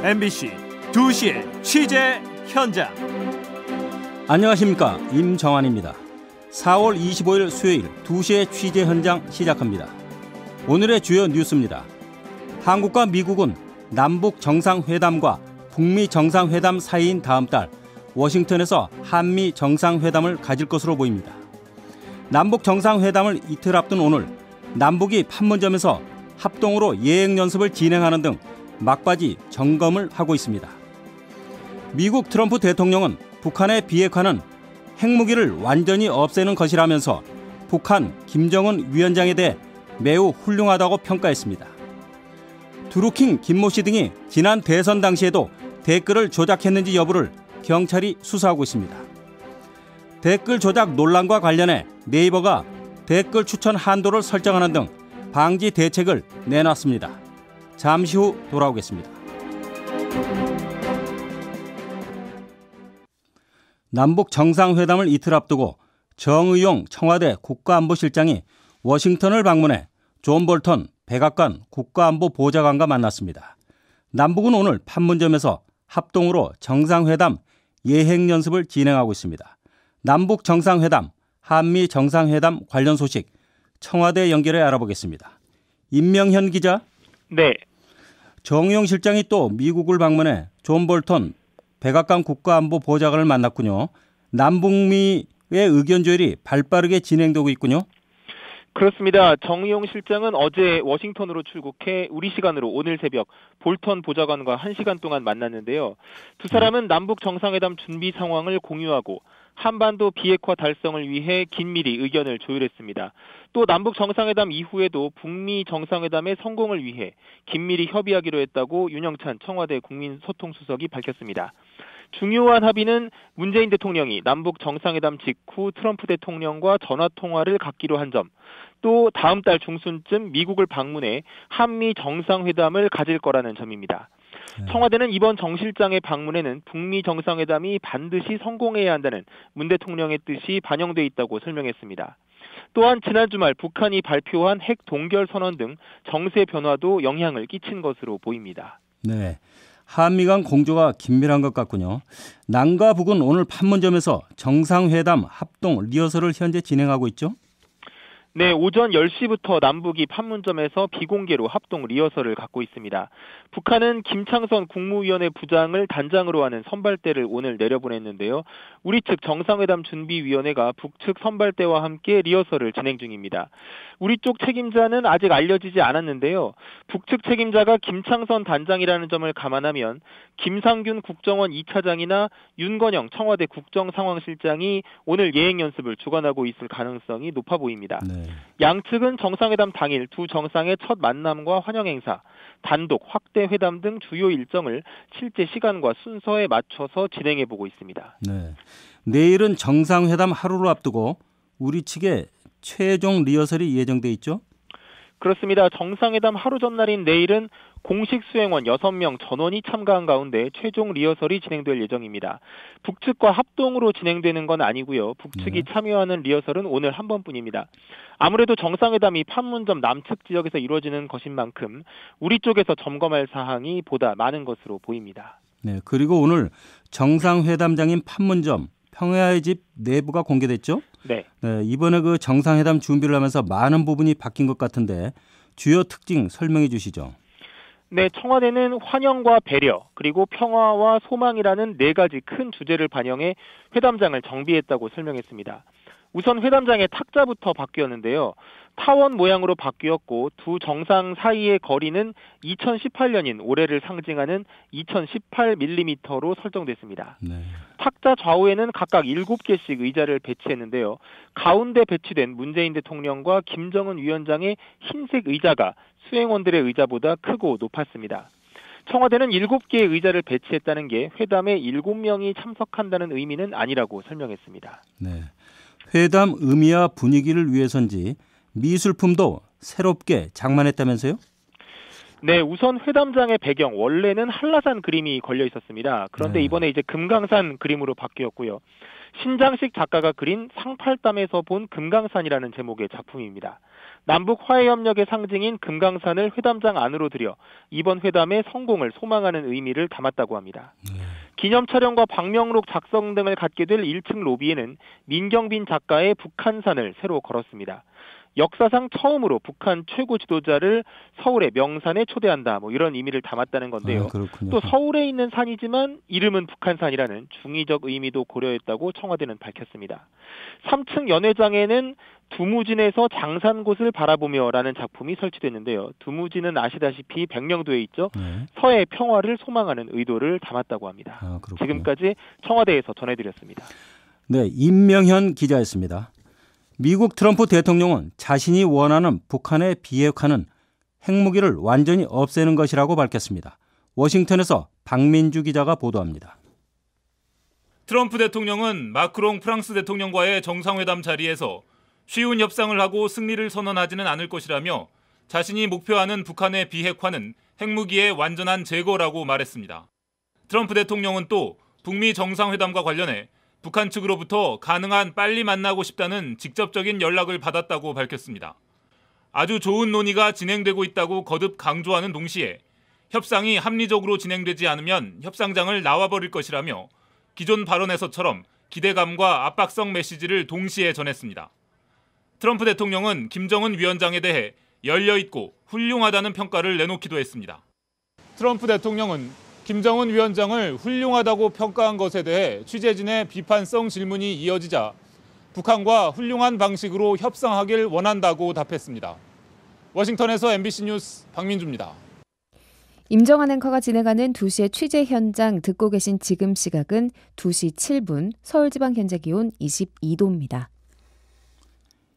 MBC 2시의 취재 현장. 안녕하십니까, 임정환입니다. 4월 25일 수요일 2시의 취재 현장 시작합니다. 오늘의 주요 뉴스입니다. 한국과 미국은 남북 정상회담과 북미 정상회담 사이인 다음 달 워싱턴에서 한미 정상회담을 가질 것으로 보입니다. 남북 정상회담을 이틀 앞둔 오늘 남북이 판문점에서 합동으로 예행연습을 진행하는 등 막바지 점검을 하고 있습니다. 미국 트럼프 대통령은 북한의 비핵화는 핵무기를 완전히 없애는 것이라면서 북한 김정은 위원장에 대해 매우 훌륭하다고 평가했습니다. 드루킹 김모 씨 등이 지난 대선 당시에도 댓글을 조작했는지 여부를 경찰이 수사하고 있습니다. 댓글 조작 논란과 관련해 네이버가 댓글 추천 한도를 설정하는 등 방지 대책을 내놨습니다. 잠시 후 돌아오겠습니다. 남북 정상회담을 이틀 앞두고 정의용 청와대 국가안보실장이 워싱턴을 방문해 존 볼턴 백악관 국가안보보좌관과 만났습니다. 남북은 오늘 판문점에서 합동으로 정상회담 예행연습을 진행하고 있습니다. 남북 정상회담, 한미 정상회담 관련 소식 청와대 연결해 알아보겠습니다. 임명현 기자. 네. 정의용 실장이 또 미국을 방문해 존 볼턴 백악관 국가안보보좌관을 만났군요. 남북미의 의견 조율이 발빠르게 진행되고 있군요. 그렇습니다. 정의용 실장은 어제 워싱턴으로 출국해 우리 시간으로 오늘 새벽 볼턴 보좌관과 1시간 동안 만났는데요. 두 사람은 남북 정상회담 준비 상황을 공유하고 한반도 비핵화 달성을 위해 긴밀히 의견을 조율했습니다. 또 남북 정상회담 이후에도 북미 정상회담의 성공을 위해 긴밀히 협의하기로 했다고 윤영찬 청와대 국민소통수석이 밝혔습니다. 중요한 합의는 문재인 대통령이 남북 정상회담 직후 트럼프 대통령과 전화통화를 갖기로 한 점, 또 다음 달 중순쯤 미국을 방문해 한미 정상회담을 가질 거라는 점입니다. 청와대는 이번 정 실장의 방문에는 북미 정상회담이 반드시 성공해야 한다는 문 대통령의 뜻이 반영돼 있다고 설명했습니다. 또한 지난 주말 북한이 발표한 핵 동결 선언 등 정세 변화도 영향을 끼친 것으로 보입니다. 네, 한미 간 공조가 긴밀한 것 같군요. 남과 북은 오늘 판문점에서 정상회담 합동 리허설을 현재 진행하고 있죠? 네, 오전 10시부터 남북이 판문점에서 비공개로 합동 리허설을 갖고 있습니다. 북한은 김창선 국무위원회 부장을 단장으로 하는 선발대를 오늘 내려보냈는데요. 우리 측 정상회담 준비위원회가 북측 선발대와 함께 리허설을 진행 중입니다. 우리 쪽 책임자는 아직 알려지지 않았는데요. 북측 책임자가 김창선 단장이라는 점을 감안하면 김상균 국정원 2차장이나 윤건영 청와대 국정상황실장이 오늘 예행연습을 주관하고 있을 가능성이 높아 보입니다. 네. 양측은 정상회담 당일 두 정상의 첫 만남과 환영 행사, 단독, 확대 회담 등 주요 일정을 실제 시간과 순서에 맞춰서 진행해보고 있습니다. 네. 내일은 정상회담 하루를 앞두고 우리 측의 최종 리허설이 예정돼 있죠? 그렇습니다. 정상회담 하루 전날인 내일은 공식 수행원 6명 전원이 참가한 가운데 최종 리허설이 진행될 예정입니다. 북측과 합동으로 진행되는 건 아니고요. 북측이 참여하는 리허설은 오늘 한 번뿐입니다. 아무래도 정상회담이 판문점 남측 지역에서 이루어지는 것인 만큼 우리 쪽에서 점검할 사항이 보다 많은 것으로 보입니다. 네, 그리고 오늘 정상회담장인 판문점 평야의 집 내부가 공개됐죠? 네. 네, 이번에 그 정상회담 준비를 하면서 많은 부분이 바뀐 것 같은데 주요 특징 설명해 주시죠. 네, 청와대는 환영과 배려, 그리고 평화와 소망이라는 4가지 큰 주제를 반영해 회담장을 정비했다고 설명했습니다. 우선 회담장의 탁자부터 바뀌었는데요. 타원 모양으로 바뀌었고 두 정상 사이의 거리는 2018년인 올해를 상징하는 2018mm로 설정됐습니다. 네. 탁자 좌우에는 각각 7개씩 의자를 배치했는데요. 가운데 배치된 문재인 대통령과 김정은 위원장의 흰색 의자가 수행원들의 의자보다 크고 높았습니다. 청와대는 7개의 의자를 배치했다는 게 회담에 7명이 참석한다는 의미는 아니라고 설명했습니다. 네. 회담 의미와 분위기를 위해서인지 미술품도 새롭게 장만했다면서요? 네, 우선 회담장의 배경 원래는 한라산 그림이 걸려 있었습니다. 그런데 이번에 이제 금강산 그림으로 바뀌었고요. 신장식 작가가 그린 상팔담에서 본 금강산이라는 제목의 작품입니다. 남북 화해협력의 상징인 금강산을 회담장 안으로 들여 이번 회담의 성공을 소망하는 의미를 담았다고 합니다. 기념 촬영과 방명록 작성 등을 갖게 될 1층 로비에는 민경빈 작가의 북한산을 새로 걸었습니다. 역사상 처음으로 북한 최고 지도자를 서울의 명산에 초대한다, 이런 의미를 담았다는 건데요. 또 서울에 있는 산이지만 이름은 북한산이라는 중의적 의미도 고려했다고 청와대는 밝혔습니다. 3층 연회장에는 두무진에서 장산곳을 바라보며라는 작품이 설치됐는데요. 두무진은 아시다시피 백령도에 있죠. 서해 평화를 소망하는 의도를 담았다고 합니다. 지금까지 청와대에서 전해드렸습니다. 네, 임명현 기자였습니다. 미국 트럼프 대통령은 자신이 원하는 북한의 비핵화는 핵무기를 완전히 없애는 것이라고 밝혔습니다. 워싱턴에서 박민주 기자가 보도합니다. 트럼프 대통령은 마크롱 프랑스 대통령과의 정상회담 자리에서 쉬운 협상을 하고 승리를 선언하지는 않을 것이라며 자신이 목표하는 북한의 비핵화는 핵무기의 완전한 제거라고 말했습니다. 트럼프 대통령은 또 북미 정상회담과 관련해 북한 측으로부터 가능한 빨리 만나고 싶다는 직접적인 연락을 받았다고 밝혔습니다. 아주 좋은 논의가 진행되고 있다고 거듭 강조하는 동시에 협상이 합리적으로 진행되지 않으면 협상장을 나와버릴 것이라며 기존 발언에서처럼 기대감과 압박성 메시지를 동시에 전했습니다. 트럼프 대통령은 김정은 위원장에 대해 열려있고 훌륭하다는 평가를 내놓기도 했습니다. 트럼프 대통령은 김정은 위원장을 훌륭하다고 평가한 것에 대해 취재진의 비판성 질문이 이어지자 북한과 훌륭한 방식으로 협상하길 원한다고 답했습니다. 워싱턴에서 MBC 뉴스 박민주입니다. 임정환 앵커가 진행하는 2시의 취재 현장 듣고 계신 지금 시각은 2시 7분, 서울지방현재 기온 22도입니다.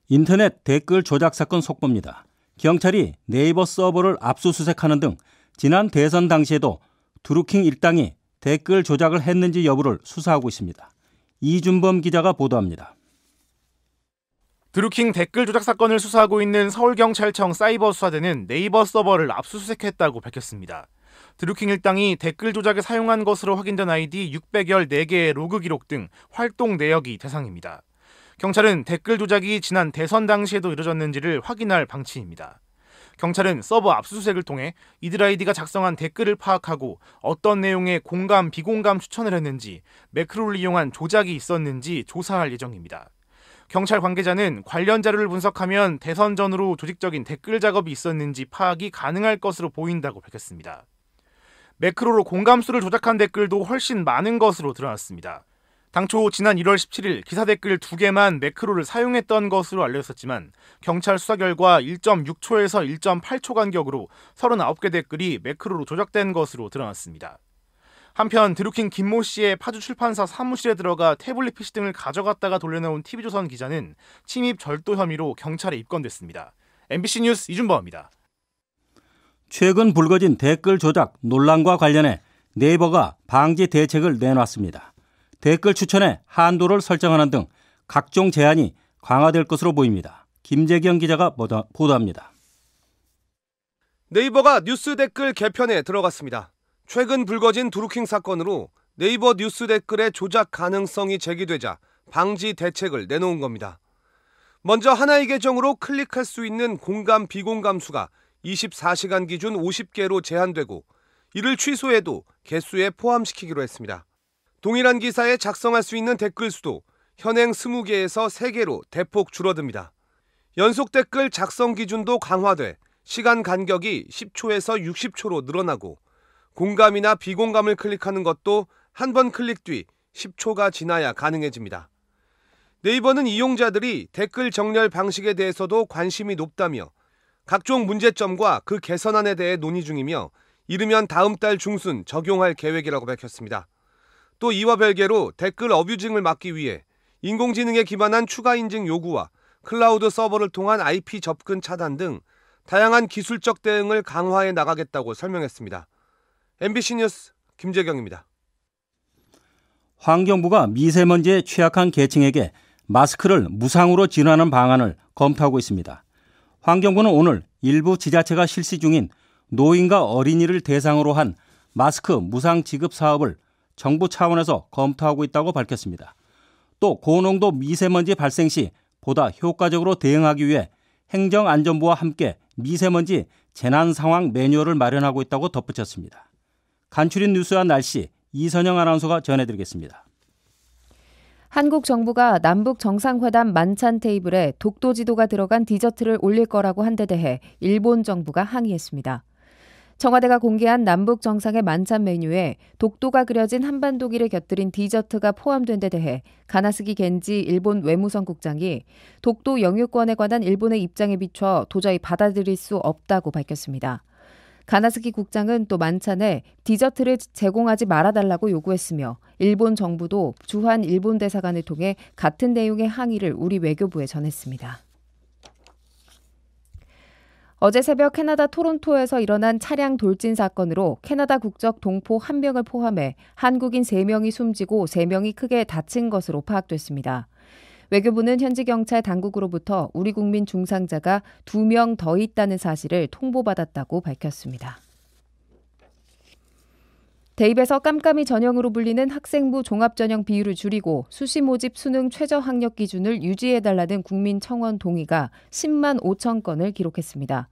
인터넷 댓글 조작 사건 속보입니다. 경찰이 네이버 서버를 압수수색하는 등 지난 대선 당시에도 드루킹 일당이 댓글 조작을 했는지 여부를 수사하고 있습니다. 이준범 기자가 보도합니다. 드루킹 댓글 조작 사건을 수사하고 있는 서울경찰청 사이버수사대는 네이버 서버를 압수수색했다고 밝혔습니다. 드루킹 일당이 댓글 조작에 사용한 것으로 확인된 아이디 614개의 로그 기록 등 활동 내역이 대상입니다. 경찰은 댓글 조작이 지난 대선 당시에도 이뤄졌는지를 확인할 방침입니다. 경찰은 서버 압수수색을 통해 이들 아이디가 작성한 댓글을 파악하고 어떤 내용의 공감, 비공감 추천을 했는지, 매크로를 이용한 조작이 있었는지 조사할 예정입니다. 경찰 관계자는 관련 자료를 분석하면 대선 전후로 조직적인 댓글 작업이 있었는지 파악이 가능할 것으로 보인다고 밝혔습니다. 매크로로 공감수를 조작한 댓글도 훨씬 많은 것으로 드러났습니다. 당초 지난 1월 17일 기사 댓글 2개만 매크로를 사용했던 것으로 알려졌지만 경찰 수사 결과 1.6초에서 1.8초 간격으로 39개 댓글이 매크로로 조작된 것으로 드러났습니다. 한편 드루킹 김모 씨의 파주 출판사 사무실에 들어가 태블릿 PC 등을 가져갔다가 돌려놓은 TV조선 기자는 침입 절도 혐의로 경찰에 입건됐습니다. MBC 뉴스 이준범입니다. 최근 불거진 댓글 조작 논란과 관련해 네이버가 방지 대책을 내놨습니다. 댓글 추천에 한도를 설정하는 등 각종 제한이 강화될 것으로 보입니다. 김재경 기자가 보도합니다. 네이버가 뉴스 댓글 개편에 들어갔습니다. 최근 불거진 드루킹 사건으로 네이버 뉴스 댓글의 조작 가능성이 제기되자 방지 대책을 내놓은 겁니다. 먼저 하나의 계정으로 클릭할 수 있는 공감, 비공감 수가 24시간 기준 50개로 제한되고 이를 취소해도 개수에 포함시키기로 했습니다. 동일한 기사에 작성할 수 있는 댓글 수도 현행 20개에서 3개로 대폭 줄어듭니다. 연속 댓글 작성 기준도 강화돼 시간 간격이 10초에서 60초로 늘어나고 공감이나 비공감을 클릭하는 것도 한 번 클릭 뒤 10초가 지나야 가능해집니다. 네이버는 이용자들이 댓글 정렬 방식에 대해서도 관심이 높다며 각종 문제점과 그 개선안에 대해 논의 중이며 이르면 다음 달 중순 적용할 계획이라고 밝혔습니다. 또 이와 별개로 댓글 어뷰징을 막기 위해 인공지능에 기반한 추가 인증 요구와 클라우드 서버를 통한 IP 접근 차단 등 다양한 기술적 대응을 강화해 나가겠다고 설명했습니다. MBC 뉴스 김재경입니다. 환경부가 미세먼지에 취약한 계층에게 마스크를 무상으로 지원하는 방안을 검토하고 있습니다. 환경부는 오늘 일부 지자체가 실시 중인 노인과 어린이를 대상으로 한 마스크 무상 지급 사업을 정부 차원에서 검토하고 있다고 밝혔습니다. 또 고농도 미세먼지 발생 시 보다 효과적으로 대응하기 위해 행정안전부와 함께 미세먼지 재난상황 매뉴얼을 마련하고 있다고 덧붙였습니다. 간추린 뉴스와 날씨 이선영 아나운서가 전해드리겠습니다. 한국 정부가 남북 정상회담 만찬 테이블에 독도 지도가 들어간 디저트를 올릴 거라고 한 데 대해 일본 정부가 항의했습니다. 청와대가 공개한 남북 정상의 만찬 메뉴에 독도가 그려진 한반도기를 곁들인 디저트가 포함된 데 대해 가나스기 겐지 일본 외무성 국장이 독도 영유권에 관한 일본의 입장에 비춰 도저히 받아들일 수 없다고 밝혔습니다. 가나스기 국장은 또 만찬에 디저트를 제공하지 말아달라고 요구했으며 일본 정부도 주한 일본 대사관을 통해 같은 내용의 항의를 우리 외교부에 전했습니다. 어제 새벽 캐나다 토론토에서 일어난 차량 돌진 사건으로 캐나다 국적 동포 1명을 포함해 한국인 3명이 숨지고 3명이 크게 다친 것으로 파악됐습니다. 외교부는 현지 경찰 당국으로부터 우리 국민 중상자가 2명 더 있다는 사실을 통보받았다고 밝혔습니다. 대입에서 깜깜이 전형으로 불리는 학생부 종합전형 비율을 줄이고 수시 모집 수능 최저 학력 기준을 유지해달라는 국민 청원 동의가 10만 5천 건을 기록했습니다.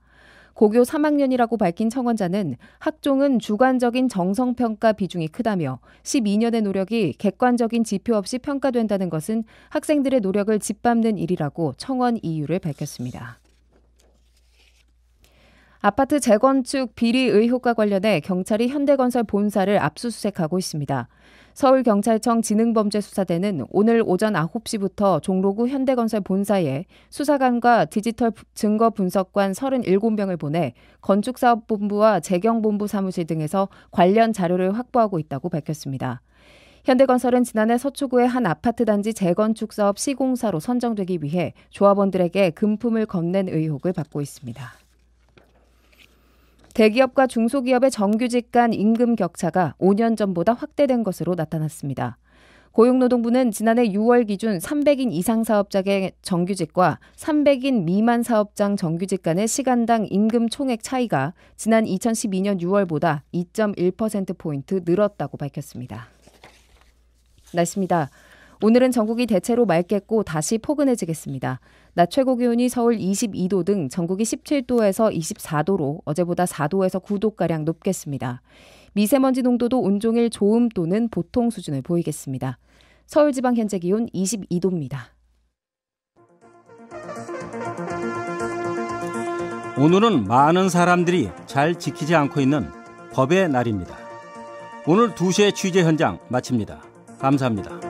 고교 3학년이라고 밝힌 청원자는 학종은 주관적인 정성평가 비중이 크다며 12년의 노력이 객관적인 지표 없이 평가된다는 것은 학생들의 노력을 짓밟는 일이라고 청원 이유를 밝혔습니다. 아파트 재건축 비리 의혹과 관련해 경찰이 현대건설 본사를 압수수색하고 있습니다. 서울경찰청 지능범죄수사대는 오늘 오전 9시부터 종로구 현대건설 본사에 수사관과 디지털 증거분석관 37명을 보내 건축사업본부와 재경본부 사무실 등에서 관련 자료를 확보하고 있다고 밝혔습니다. 현대건설은 지난해 서초구의 한 아파트 단지 재건축 사업 시공사로 선정되기 위해 조합원들에게 금품을 건넨 의혹을 받고 있습니다. 대기업과 중소기업의 정규직 간 임금 격차가 5년 전보다 확대된 것으로 나타났습니다. 고용노동부는 지난해 6월 기준 300인 이상 사업장의 정규직과 300인 미만 사업장 정규직 간의 시간당 임금 총액 차이가 지난 2012년 6월보다 2.1%포인트 늘었다고 밝혔습니다. 날씨입니다. 오늘은 전국이 대체로 맑겠고 다시 포근해지겠습니다. 낮 최고 기온이 서울 22도 등 전국이 17도에서 24도로 어제보다 4도에서 9도가량 높겠습니다. 미세먼지 농도도 온종일 좋음 또는 보통 수준을 보이겠습니다. 서울 지방 현재 기온 22도입니다. 오늘은 많은 사람들이 잘 지키지 않고 있는 법의 날입니다. 오늘 2시의 취재 현장 마칩니다. 감사합니다.